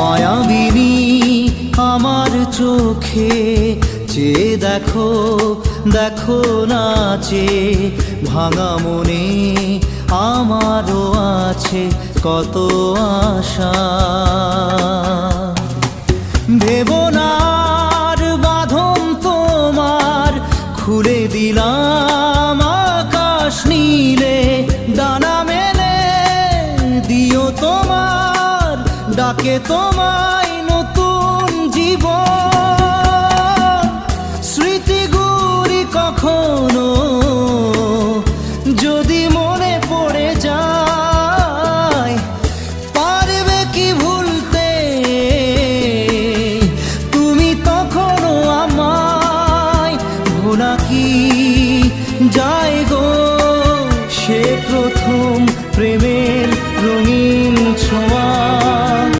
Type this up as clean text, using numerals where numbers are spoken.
মায়াবিনী আমার চোখে চেয়ে দেখো, দেখো নাচে ভাঙা মনে আমারও আছে কত আশা। ভেবনার বাঁধন তোমার খুলে দিলাম আকাশ নীলে, ডানা মেলে দিও তোমার ডাকে তোমায় নতুন জীবন।